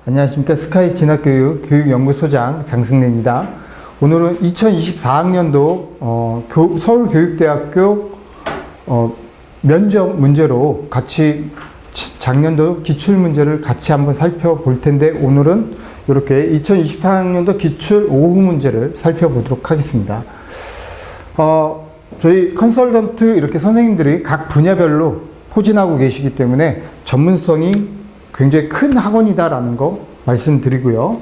안녕하십니까. 스카이 진학교육 교육연구소장 장승래입니다. 오늘은 2024학년도 서울교육대학교 면접 문제로 같이 작년도 기출문제를 같이 한번 살펴볼 텐데, 오늘은 이렇게 2024학년도 기출 오후 문제를 살펴보도록 하겠습니다. 저희 컨설턴트 이렇게 선생님들이 각 분야별로 포진하고 계시기 때문에 전문성이 굉장히 큰 학원이다라는 거 말씀드리고요.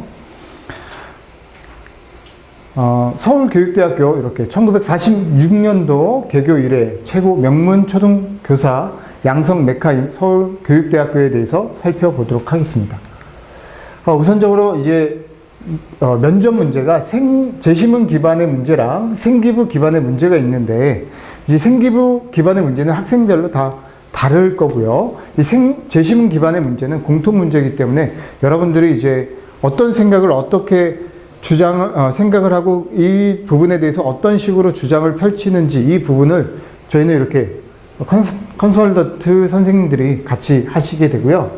서울교육대학교 이렇게 1946년도 개교 이래 최고 명문 초등교사 양성 메카인 서울교육대학교에 대해서 살펴보도록 하겠습니다. 우선적으로 이제 면접 문제가 재시문 기반의 문제랑 생기부 기반의 문제가 있는데, 이제 생기부 기반의 문제는 학생별로 다 다를 거고요. 이 재시문 기반의 문제는 공통 문제이기 때문에 여러분들이 이제 어떤 생각을 어떻게 생각을 하고 이 부분에 대해서 어떤 식으로 주장을 펼치는지, 이 부분을 저희는 이렇게 컨설턴트 선생님들이 같이 하시게 되고요.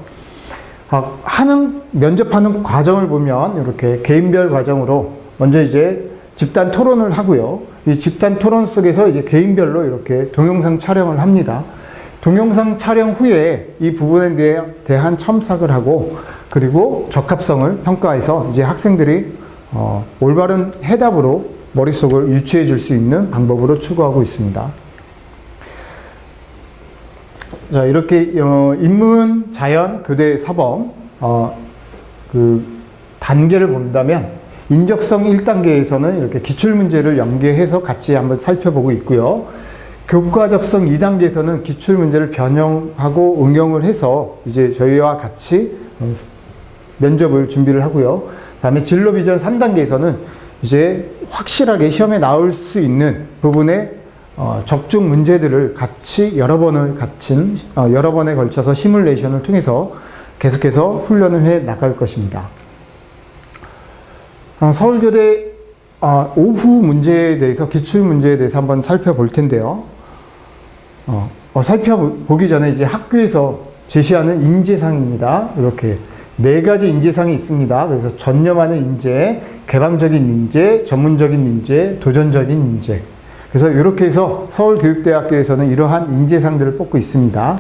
면접하는 과정을 보면 이렇게 개인별 과정으로 먼저 이제 집단 토론을 하고요. 이 집단 토론 속에서 이제 개인별로 이렇게 동영상 촬영을 합니다. 동영상 촬영 후에 이 부분에 대한 첨삭을 하고, 그리고 적합성을 평가해서 이제 학생들이 올바른 해답으로 머릿속을 유치해 줄 수 있는 방법으로 추구하고 있습니다. 자, 이렇게 인문, 자연, 교대, 사범 그 단계를 본다면, 인적성 1단계에서는 이렇게 기출문제를 연계해서 같이 한번 살펴보고 있고요. 교과적성 2단계에서는 기출문제를 변형하고 응용을 해서 이제 저희와 같이 면접을 준비를 하고요. 그 다음에 진로비전 3단계에서는 이제 확실하게 시험에 나올 수 있는 부분의 적중 문제들을 같이 여러 번에 걸쳐서 시뮬레이션을 통해서 계속해서 훈련을 해 나갈 것입니다. 서울교대 오후 문제에 대해서, 기출 문제에 대해서 한번 살펴볼 텐데요. 살펴보기 전에 이제 학교에서 제시하는 인재상입니다. 이렇게 4가지 인재상이 있습니다. 그래서 전념하는 인재, 개방적인 인재, 전문적인 인재, 도전적인 인재. 그래서 이렇게 해서 서울교육대학교에서는 이러한 인재상들을 뽑고 있습니다.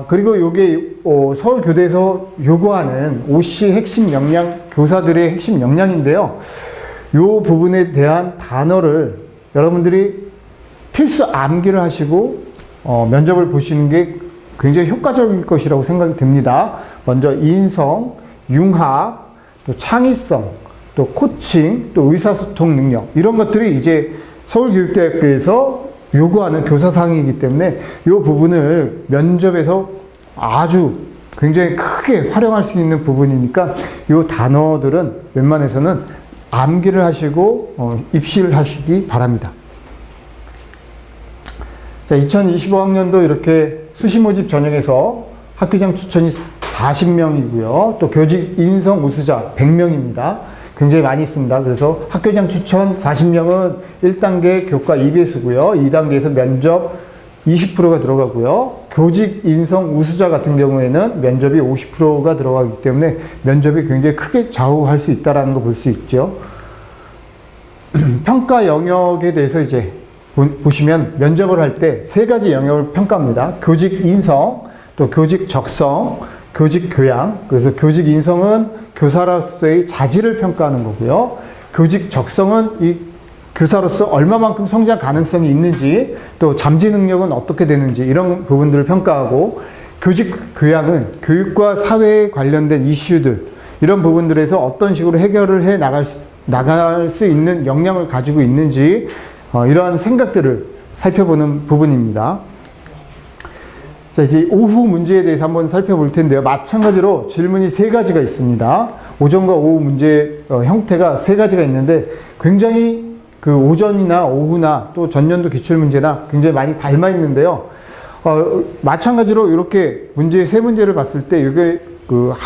그리고 요게 서울교대에서 요구하는 OC 핵심 역량, 교사들의 핵심 역량인데요. 요 부분에 대한 단어를 여러분들이 필수 암기를 하시고 면접을 보시는 게 굉장히 효과적일 것이라고 생각이 듭니다. 먼저 인성, 융합, 또 창의성, 또 코칭, 또 의사소통 능력, 이런 것들이 이제 서울교육대학교에서 요구하는 교사상이기 때문에 이 부분을 면접에서 아주 굉장히 크게 활용할 수 있는 부분이니까 이 단어들은 웬만해서는 암기를 하시고 입시를 하시기 바랍니다. 자, 2025학년도 이렇게 수시 모집 전형에서 학교장 추천이 40명이고요. 또 교직 인성 우수자 100명입니다. 굉장히 많이 있습니다. 그래서 학교장 추천 40명은 1단계 교과 EBS고요. 2단계에서 면접 20%가 들어가고요. 교직 인성 우수자 같은 경우에는 면접이 50%가 들어가기 때문에 면접이 굉장히 크게 좌우할 수 있다는 거 볼 수 있죠. 평가 영역에 대해서 이제 보시면 면접을 할 때 3가지 영역을 평가합니다. 교직 인성, 또 교직 적성, 교직 교양. 그래서 교직 인성은 교사로서의 자질을 평가하는 거고요. 교직 적성은 이 교사로서 얼마만큼 성장 가능성이 있는지, 또 잠재 능력은 어떻게 되는지, 이런 부분들을 평가하고, 교직 교양은 교육과 사회에 관련된 이슈들, 이런 부분들에서 어떤 식으로 해결을 해 나갈 수 있는 역량을 가지고 있는지, 이러한 생각들을 살펴보는 부분입니다. 자, 이제 오후 문제에 대해서 한번 살펴볼 텐데요. 마찬가지로 질문이 3가지가 있습니다. 오전과 오후 문제 형태가 3가지가 있는데, 굉장히 그 오전이나 오후나 또 전년도 기출문제나 굉장히 많이 닮아 있는데요. 마찬가지로 이렇게 3문제를 봤을 때 이게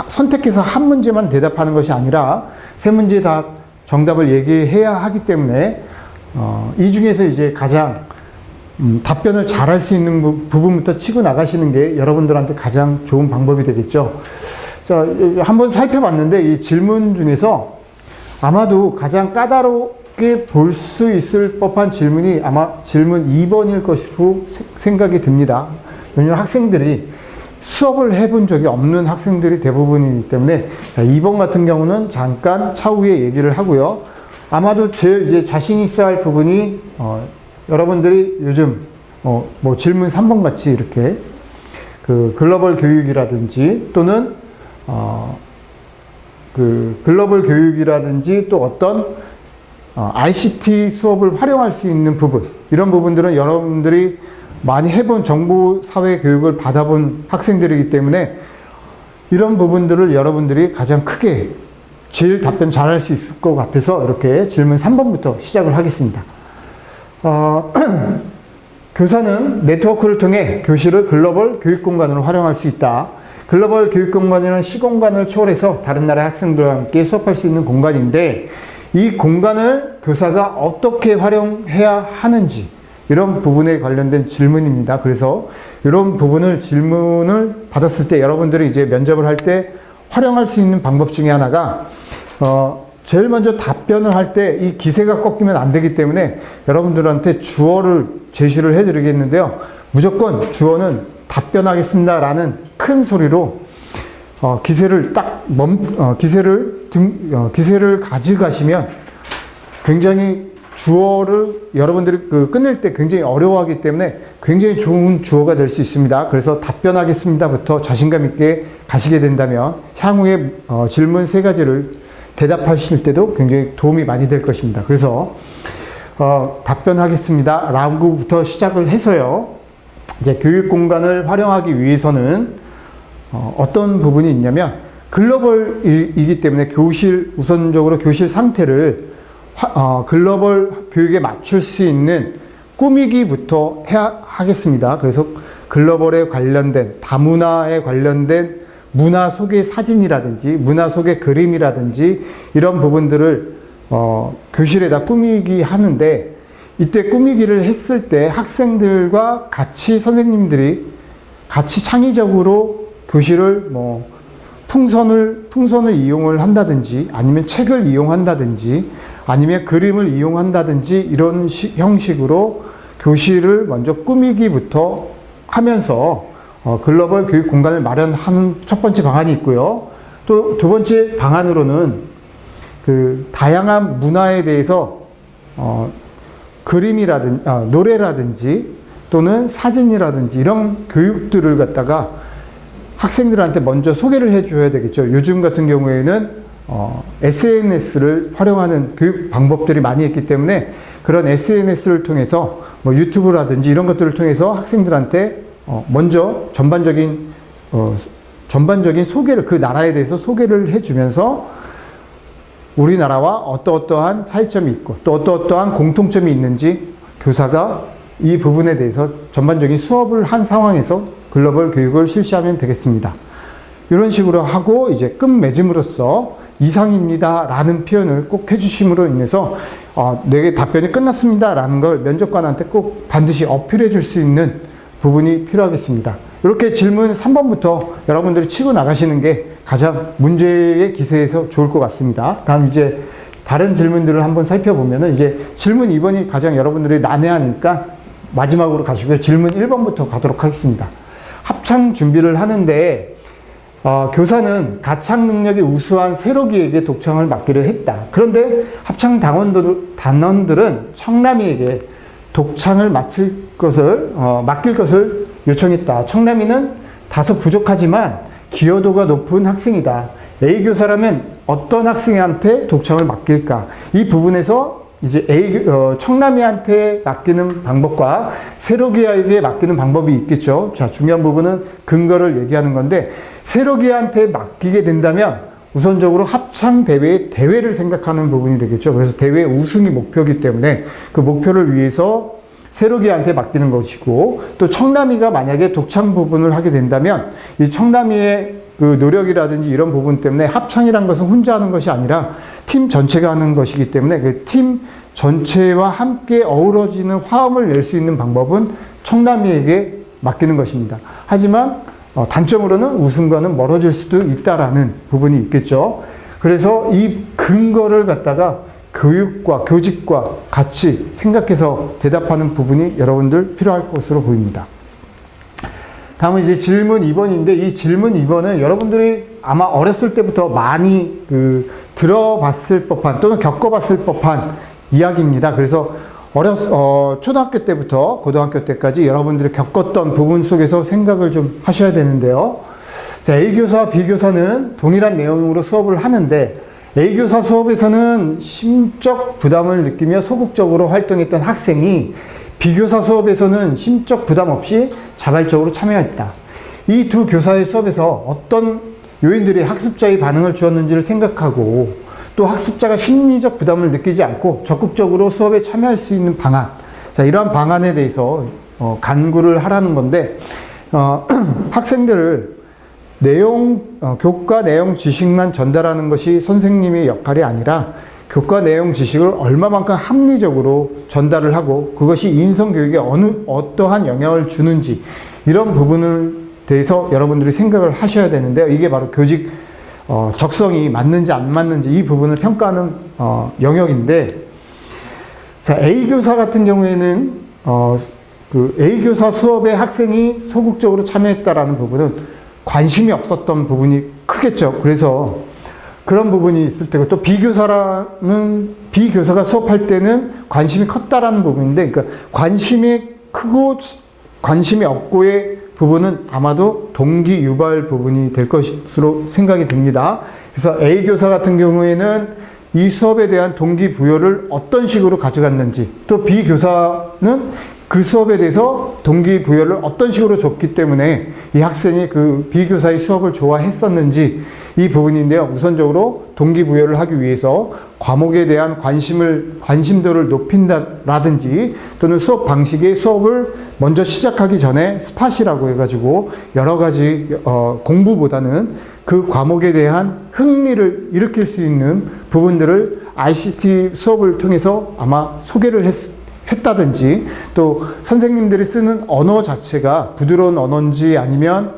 선택해서 한 문제만 대답하는 것이 아니라 3문제 다 정답을 얘기해야 하기 때문에 이 중에서 이제 가장 답변을 잘할 수 있는 부분부터 치고 나가시는 게 여러분들한테 가장 좋은 방법이 되겠죠. 자, 한번 살펴봤는데 이 질문 중에서 아마도 가장 까다롭게 볼 수 있을 법한 질문이 아마 질문 2번일 것으로 생각이 듭니다. 왜냐하면 학생들이 수업을 해본 적이 없는 학생들이 대부분이기 때문에, 자, 2번 같은 경우는 잠깐 차후에 얘기를 하고요. 아마도 제일 이제 자신 있어 할 부분이, 여러분들이 요즘, 뭐 질문 3번 같이 이렇게 그 글로벌 교육이라든지 또는, 그 글로벌 교육이라든지 또 어떤, ICT 수업을 활용할 수 있는 부분, 이런 부분들은 여러분들이 많이 해본 정보사회 교육을 받아본 학생들이기 때문에 이런 부분들을 여러분들이 가장 크게 제일 답변 잘할 수 있을 것 같아서 이렇게 질문 3번부터 시작을 하겠습니다. 교사는 네트워크를 통해 교실을 글로벌 교육공간으로 활용할 수 있다. 글로벌 교육공간이라는 시공간을 초월해서 다른 나라의 학생들과 함께 수업할 수 있는 공간인데 이 공간을 교사가 어떻게 활용해야 하는지 이런 부분에 관련된 질문입니다. 그래서 이런 부분을 질문을 받았을 때 여러분들이 이제 면접을 할 때 활용할 수 있는 방법 중에 하나가 제일 먼저 답변을 할 때 이 기세가 꺾이면 안 되기 때문에 여러분들한테 주어를 제시를 해 드리겠는데요. 무조건 주어는 답변하겠습니다 라는 큰 소리로 기세를 기세를 가져가시면 굉장히 주어를 여러분들이 끝낼 때 굉장히 어려워하기 때문에 굉장히 좋은 주어가 될 수 있습니다. 그래서 답변하겠습니다부터 자신감 있게 가시게 된다면 향후에 질문 3가지를 대답하실 때도 굉장히 도움이 많이 될 것입니다. 그래서 답변하겠습니다 라고부터 시작을 해서요. 이제 교육 공간을 활용하기 위해서는 어떤 부분이 있냐면 글로벌이기 때문에 우선적으로 교실 상태를 글로벌 교육에 맞출 수 있는 꾸미기부터 해야 하겠습니다. 그래서 글로벌에 관련된 다문화에 관련된 문화 속의 사진이라든지 문화 속의 그림이라든지 이런 부분들을 교실에다 꾸미기 하는데 이때 꾸미기를 했을 때 학생들과 같이 선생님들이 같이 창의적으로 교실을 풍선을 이용을 한다든지 아니면 책을 이용한다든지 아니면 그림을 이용한다든지 이런 형식으로 교실을 먼저 꾸미기부터 하면서 글로벌 교육 공간을 마련하는 첫 번째 방안이 있고요. 또 두 번째 방안으로는 그 다양한 문화에 대해서 그림이라든지 노래라든지 또는 사진이라든지 이런 교육들을 갖다가 학생들한테 먼저 소개를 해줘야 되겠죠. 요즘 같은 경우에는 SNS를 활용하는 교육 방법들이 많이 있기 때문에 그런 SNS를 통해서 유튜브라든지 이런 것들을 통해서 학생들한테 먼저 전반적인 소개를 그 나라에 대해서 소개를 해주면서 우리나라와 어떠한 차이점이 있고 또 어떠한 공통점이 있는지 교사가 이 부분에 대해서 전반적인 수업을 한 상황에서 글로벌 교육을 실시하면 되겠습니다. 이런 식으로 하고 이제 끝맺음으로써 이상입니다 라는 표현을 꼭 해주심으로 인해서 내 답변이 끝났습니다 라는 걸 면접관한테 꼭 반드시 어필해 줄 수 있는 부분이 필요하겠습니다. 이렇게 질문 3번부터 여러분들이 치고 나가시는 게 가장 문제의 기세에서 좋을 것 같습니다. 다음 이제 다른 질문들을 한번 살펴보면은 이제 질문 2번이 가장 여러분들이 난해하니까 마지막으로 가시고요. 질문 1번부터 가도록 하겠습니다. 합창 준비를 하는데 교사는 가창 능력이 우수한 세로기에게 독창을 맡기로 했다. 그런데 합창 단원들은 청남이에게 독창을 맡길 것을 요청했다. 청남이는 다소 부족하지만 기여도가 높은 학생이다. A 교사라면 어떤 학생한테 독창을 맡길까? 이 부분에서 이제 청남이한테 맡기는 방법과 세로기에게 맡기는 방법이 있겠죠. 자, 중요한 부분은 근거를 얘기하는 건데 세로기한테 맡기게 된다면 우선적으로 합창 대회를 생각하는 부분이 되겠죠. 그래서 대회 우승이 목표이기 때문에 그 목표를 위해서 세로기한테 맡기는 것이고 또 청남이가 만약에 독창 부분을 하게 된다면 이 청남이의 그 노력이라든지 이런 부분 때문에 합창이란 것은 혼자 하는 것이 아니라 팀 전체가 하는 것이기 때문에 그 팀 전체와 함께 어우러지는 화음을 낼 수 있는 방법은 청남이에게 맡기는 것입니다. 하지만 단점으로는 우승과는 멀어질 수도 있다라는 부분이 있겠죠. 그래서 이 근거를 갖다가 교육과 교직과 같이 생각해서 대답하는 부분이 여러분들 필요할 것으로 보입니다. 다음은 이제 질문 2번인데, 이 질문 2번은 여러분들이 아마 어렸을 때부터 많이 들어봤을 법한 또는 겪어봤을 법한 이야기입니다. 그래서 초등학교 때부터 고등학교 때까지 여러분들이 겪었던 부분 속에서 생각을 좀 하셔야 되는데요. 자, A교사, B교사는 동일한 내용으로 수업을 하는데, A교사 수업에서는 심적 부담을 느끼며 소극적으로 활동했던 학생이 B교사 수업에서는 심적 부담 없이 자발적으로 참여했다. 이 두 교사의 수업에서 어떤 요인들이 학습자의 반응을 주었는지를 생각하고, 또 학습자가 심리적 부담을 느끼지 않고 적극적으로 수업에 참여할 수 있는 방안, 자, 이러한 방안에 대해서 간구를 하라는 건데, 학생들을 교과 내용 지식만 전달하는 것이 선생님의 역할이 아니라 교과 내용 지식을 얼마만큼 합리적으로 전달을 하고 그것이 인성교육에 어떠한 영향을 주는지, 이런 부분을 대해서 여러분들이 생각을 하셔야 되는데요. 이게 바로 교직 적성이 맞는지 안 맞는지 이 부분을 평가하는 영역인데, 자, A교사 같은 경우에는 A교사 수업에 학생이 소극적으로 참여했다라는 부분은 관심이 없었던 부분이 크겠죠. 그래서 그런 부분이 있을 테고, 또 B교사가 수업할 때는 관심이 컸다라는 부분인데, 그러니까 관심이 크고 관심이 없고의 부분은 아마도 동기 유발 부분이 될 것으로 생각이 듭니다. 그래서 A교사 같은 경우에는 이 수업에 대한 동기부여를 어떤 식으로 가져갔는지, 또 B교사는 그 수업에 대해서 동기부여를 어떤 식으로 줬기 때문에 이 학생이 그 B교사의 수업을 좋아했었는지, 이 부분인데요. 우선적으로 동기부여를 하기 위해서 과목에 대한 관심도를 높인다라든지, 또는 수업 방식의 수업을 먼저 시작하기 전에 스팟이라고 해가지고 여러 가지 공부보다는 그 과목에 대한 흥미를 일으킬 수 있는 부분들을 ICT 수업을 통해서 아마 소개를 했다든지, 또 선생님들이 쓰는 언어 자체가 부드러운 언어인지 아니면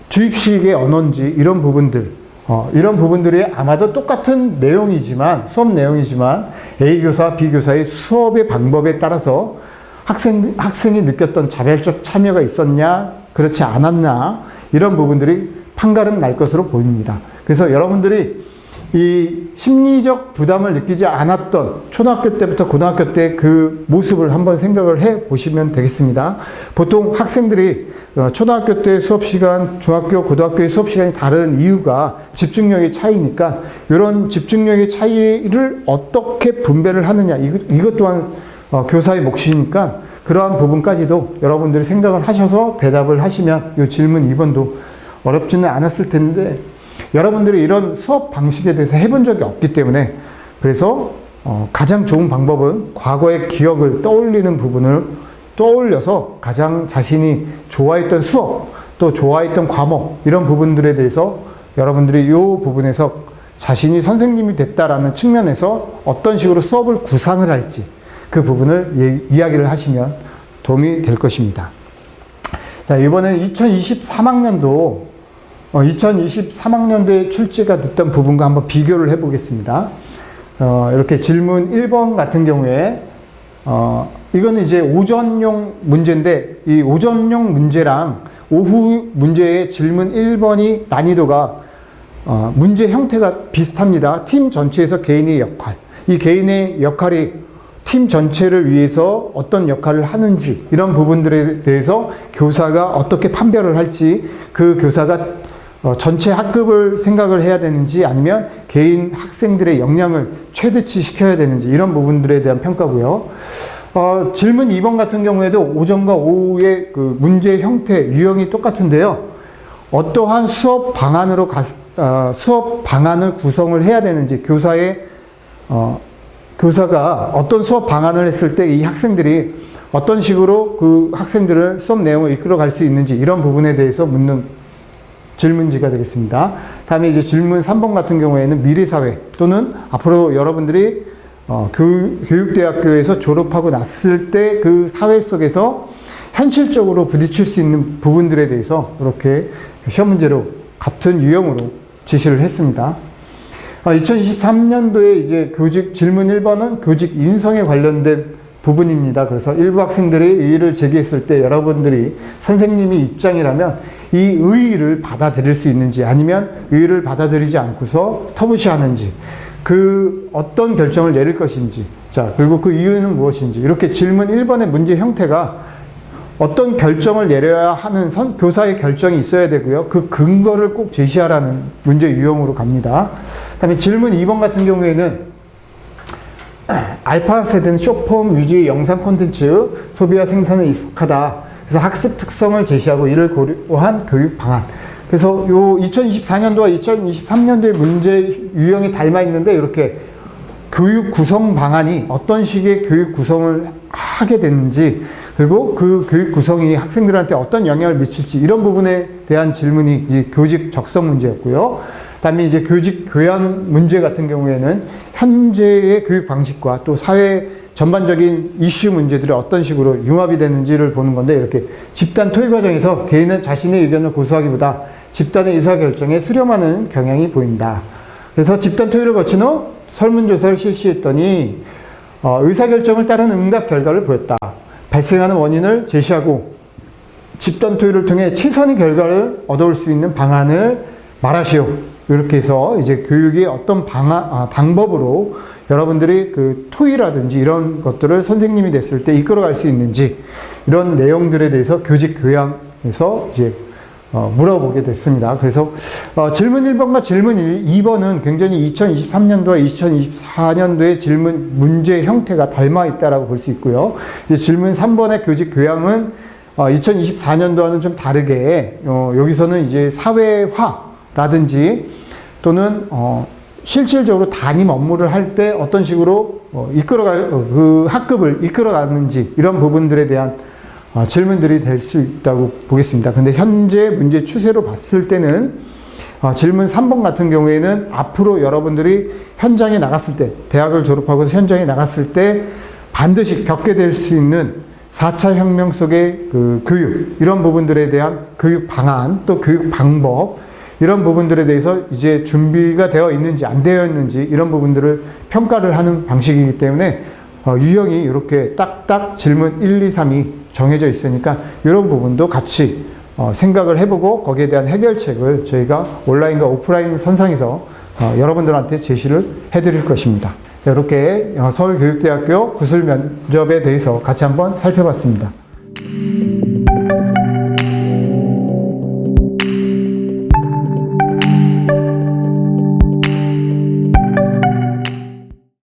주입식의 언어인지, 이런 부분들이 아마도 똑같은 내용이지만, 수업 내용이지만 A교사, B교사의 수업의 방법에 따라서 학생이 느꼈던 자발적 참여가 있었냐, 그렇지 않았냐, 이런 부분들이 판가름 날 것으로 보입니다. 그래서 여러분들이 이 심리적 부담을 느끼지 않았던 초등학교 때부터 고등학교 때 그 모습을 한번 생각을 해 보시면 되겠습니다. 보통 학생들이 초등학교 때 수업 시간, 중학교, 고등학교의 수업 시간이 다른 이유가 집중력의 차이니까, 이런 집중력의 차이를 어떻게 분배를 하느냐, 이것 또한 교사의 몫이니까 그러한 부분까지도 여러분들이 생각을 하셔서 대답을 하시면 이 질문 2번도 어렵지는 않았을 텐데, 여러분들이 이런 수업 방식에 대해서 해본 적이 없기 때문에, 그래서 가장 좋은 방법은 과거의 기억을 떠올리는 부분을 떠올려서 가장 자신이 좋아했던 수업, 또 좋아했던 과목, 이런 부분들에 대해서 여러분들이 이 부분에서 자신이 선생님이 됐다라는 측면에서 어떤 식으로 수업을 구상을 할지, 그 부분을 이야기를 하시면 도움이 될 것입니다. 자, 이번엔 2023학년도에 출제가 됐던 부분과 한번 비교를 해보겠습니다. 이렇게 질문 1번 같은 경우에, 이거는 이제 오전용 문제인데, 이 오전용 문제랑 오후 문제의 질문 1번이 난이도가, 문제 형태가 비슷합니다. 팀 전체에서 개인의 역할, 이 개인의 역할이 팀 전체를 위해서 어떤 역할을 하는지, 이런 부분들에 대해서 교사가 어떻게 판별을 할지, 그 교사가 전체 학급을 생각을 해야 되는지 아니면 개인 학생들의 역량을 최대치 시켜야 되는지, 이런 부분들에 대한 평가고요. 질문 2번 같은 경우에도 오전과 오후의 그 문제 형태, 유형이 똑같은데요. 어떠한 수업 방안을 구성을 해야 되는지, 교사가 어떤 수업 방안을 했을 때 이 학생들이 어떤 식으로 그 학생들을 수업 내용을 이끌어 갈 수 있는지, 이런 부분에 대해서 묻는 질문지가 되겠습니다. 다음에 이제 질문 3번 같은 경우에는 미래사회, 또는 앞으로 여러분들이 교육대학교에서 졸업하고 났을 때 그 사회 속에서 현실적으로 부딪힐 수 있는 부분들에 대해서 이렇게 시험 문제로 같은 유형으로 제시를 했습니다. 2023년도에 이제 교직 질문 1번은 교직 인성에 관련된 부분입니다. 그래서 일부 학생들이 의의를 제기했을 때 여러분들이 선생님이 입장이라면 이 의의를 받아들일 수 있는지 아니면 의의를 받아들이지 않고서 터부시하는지 그 어떤 결정을 내릴 것인지 자 그리고 그 이유는 무엇인지 이렇게 질문 1번의 문제 형태가 어떤 결정을 내려야 하는 교사의 결정이 있어야 되고요. 그 근거를 꼭 제시하라는 문제 유형으로 갑니다. 그 다음에 질문 2번 같은 경우에는 알파 세대는 숏폼 위주의 영상 콘텐츠 소비와 생산에 익숙하다. 그래서 학습 특성을 제시하고 이를 고려한 교육 방안. 그래서 요 2024년도와 2023년도의 문제 유형이 닮아 있는데 이렇게 교육 구성 방안이 어떤 식의 교육 구성을 하게 되는지 그리고 그 교육 구성이 학생들한테 어떤 영향을 미칠지 이런 부분에 대한 질문이 이제 교직 적성 문제였고요. 그다음에 이제 교직 교양 문제 같은 경우에는 현재의 교육 방식과 또 사회 전반적인 이슈 문제들이 어떤 식으로 융합이 되는지를 보는 건데 이렇게 집단 토의 과정에서 개인은 자신의 의견을 고수하기보다 집단의 의사결정에 수렴하는 경향이 보인다. 그래서 집단 토의를 거친 후 설문조사를 실시했더니 의사결정을 따른 응답 결과를 보였다. 발생하는 원인을 제시하고 집단 토의를 통해 최선의 결과를 얻어올 수 있는 방안을 말하시오. 이렇게 해서 이제 교육의 어떤 방법으로 여러분들이 그 토의라든지 이런 것들을 선생님이 됐을 때 이끌어갈 수 있는지 이런 내용들에 대해서 교직 교양에서 이제 물어보게 됐습니다. 그래서 질문 1번과 질문 2번은 굉장히 2023년도와 2024년도의 질문 문제 형태가 닮아 있다라고 볼 수 있고요. 이제 질문 3번의 교직 교양은 2024년도와는 좀 다르게 여기서는 이제 사회화라든지 또는 실질적으로 담임 업무를 할 때 어떤 식으로 그 학급을 이끌어가는지 이런 부분들에 대한 질문들이 될 수 있다고 보겠습니다. 근데 현재 문제 추세로 봤을 때는 질문 3번 같은 경우에는 앞으로 여러분들이 현장에 나갔을 때 대학을 졸업하고 현장에 나갔을 때 반드시 겪게 될 수 있는 4차 혁명 속의 그 교육 이런 부분들에 대한 교육 방안 또 교육 방법 이런 부분들에 대해서 이제 준비가 되어 있는지 안 되어 있는지 이런 부분들을 평가를 하는 방식이기 때문에 유형이 이렇게 딱딱 질문 1, 2, 3이 정해져 있으니까 이런 부분도 같이 생각을 해보고 거기에 대한 해결책을 저희가 온라인과 오프라인 선상에서 여러분들한테 제시를 해드릴 것입니다. 이렇게 서울교육대학교 구술 면접에 대해서 같이 한번 살펴봤습니다.